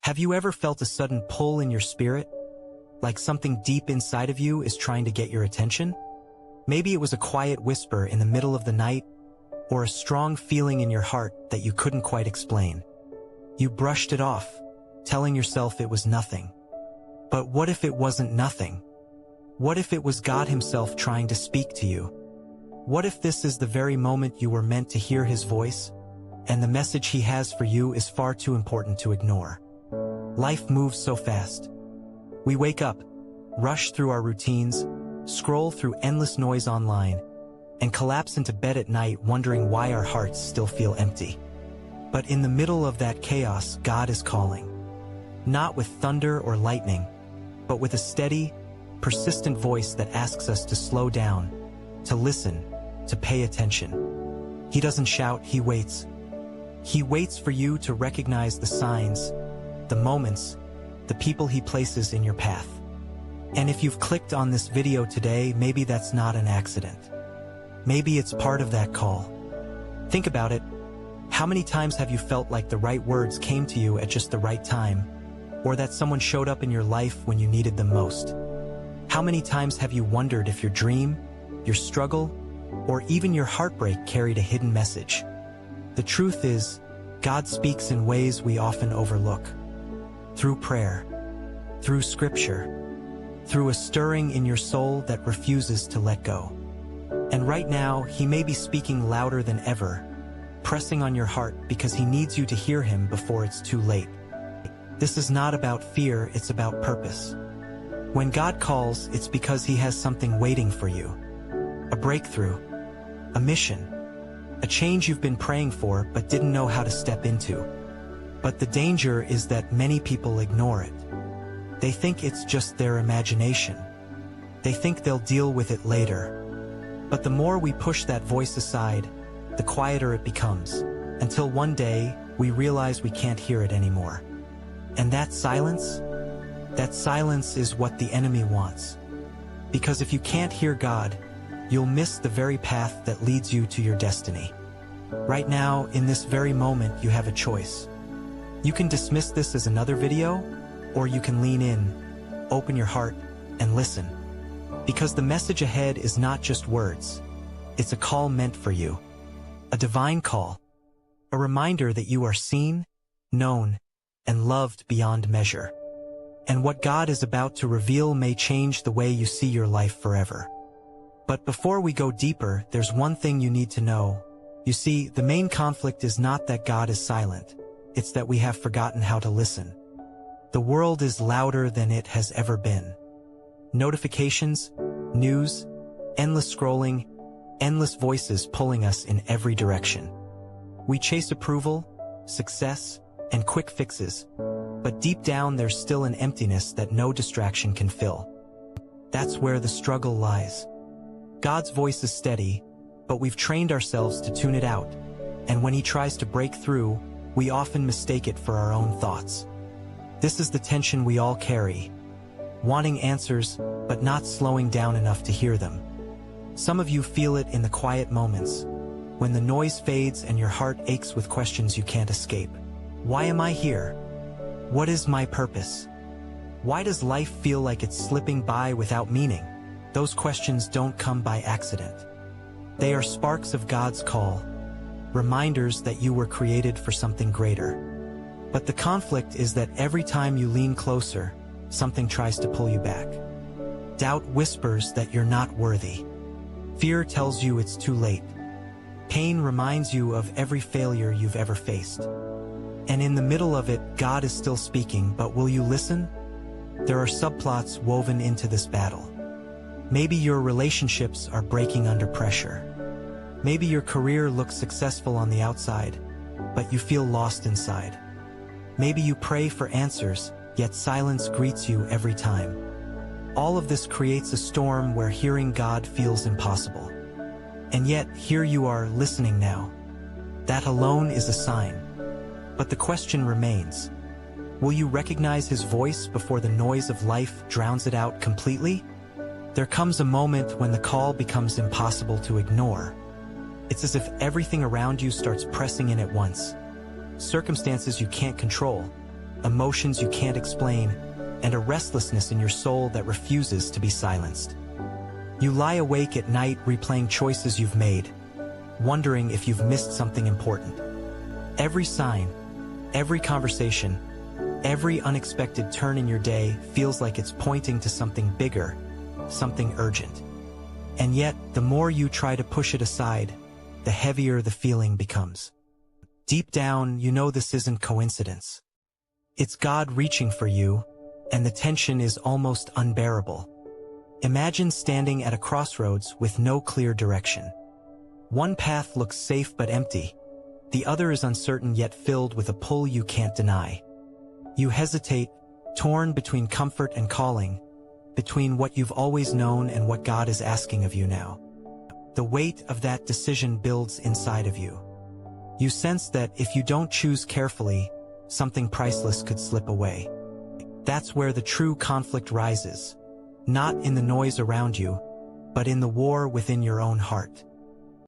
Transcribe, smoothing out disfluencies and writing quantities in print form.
Have you ever felt a sudden pull in your spirit? Like something deep inside of you is trying to get your attention? Maybe it was a quiet whisper in the middle of the night, or a strong feeling in your heart that you couldn't quite explain. You brushed it off, telling yourself it was nothing. But what if it wasn't nothing? What if it was God Himself trying to speak to you? What if this is the very moment you were meant to hear His voice, and the message He has for you is far too important to ignore? Life moves so fast. We wake up, rush through our routines, scroll through endless noise online, and collapse into bed at night wondering why our hearts still feel empty. But in the middle of that chaos, God is calling. Not with thunder or lightning, but with a steady, persistent voice that asks us to slow down, to listen, to pay attention. He doesn't shout, He waits. He waits for you to recognize the signs, the moments, the people He places in your path. And if you've clicked on this video today, maybe that's not an accident. Maybe it's part of that call. Think about it. How many times have you felt like the right words came to you at just the right time, or that someone showed up in your life when you needed them most? How many times have you wondered if your dream, your struggle, or even your heartbreak carried a hidden message? The truth is, God speaks in ways we often overlook. Through prayer, through scripture, through a stirring in your soul that refuses to let go. And right now, He may be speaking louder than ever, pressing on your heart because He needs you to hear Him before it's too late. This is not about fear, it's about purpose. When God calls, it's because He has something waiting for you. A breakthrough, a mission, a change you've been praying for but didn't know how to step into. But the danger is that many people ignore it. They think it's just their imagination. They think they'll deal with it later. But the more we push that voice aside, the quieter it becomes, until one day we realize we can't hear it anymore. And that silence is what the enemy wants. Because if you can't hear God, you'll miss the very path that leads you to your destiny. Right now, in this very moment, you have a choice. You can dismiss this as another video, or you can lean in, open your heart, and listen. Because the message ahead is not just words. It's a call meant for you. A divine call. A reminder that you are seen, known, and loved beyond measure. And what God is about to reveal may change the way you see your life forever. But before we go deeper, there's one thing you need to know. You see, the main conflict is not that God is silent. It's that we have forgotten how to listen. The world is louder than it has ever been. Notifications, news, endless scrolling, endless voices pulling us in every direction. We chase approval, success, and quick fixes, but deep down there's still an emptiness that no distraction can fill. That's where the struggle lies. God's voice is steady, but we've trained ourselves to tune it out, and when He tries to break through, we often mistake it for our own thoughts. This is the tension we all carry, wanting answers, but not slowing down enough to hear them. Some of you feel it in the quiet moments, when the noise fades and your heart aches with questions you can't escape. Why am I here? What is my purpose? Why does life feel like it's slipping by without meaning? Those questions don't come by accident. They are sparks of God's call, reminders that you were created for something greater. But the conflict is that every time you lean closer, something tries to pull you back. Doubt whispers that you're not worthy. Fear tells you it's too late. Pain reminds you of every failure you've ever faced. And in the middle of it, God is still speaking, but will you listen? There are subplots woven into this battle. Maybe your relationships are breaking under pressure. Maybe your career looks successful on the outside, but you feel lost inside. Maybe you pray for answers, yet silence greets you every time. All of this creates a storm where hearing God feels impossible. And yet, here you are listening now. That alone is a sign. But the question remains, will you recognize His voice before the noise of life drowns it out completely? There comes a moment when the call becomes impossible to ignore. It's as if everything around you starts pressing in at once. Circumstances you can't control, emotions you can't explain, and a restlessness in your soul that refuses to be silenced. You lie awake at night replaying choices you've made, wondering if you've missed something important. Every sign, every conversation, every unexpected turn in your day feels like it's pointing to something bigger, something urgent. And yet, the more you try to push it aside, the heavier the feeling becomes. Deep down, you know this isn't coincidence. It's God reaching for you, and the tension is almost unbearable. Imagine standing at a crossroads with no clear direction. One path looks safe but empty. The other is uncertain yet filled with a pull you can't deny. You hesitate, torn between comfort and calling, between what you've always known and what God is asking of you now. The weight of that decision builds inside of you. You sense that if you don't choose carefully, something priceless could slip away. That's where the true conflict rises, not in the noise around you, but in the war within your own heart.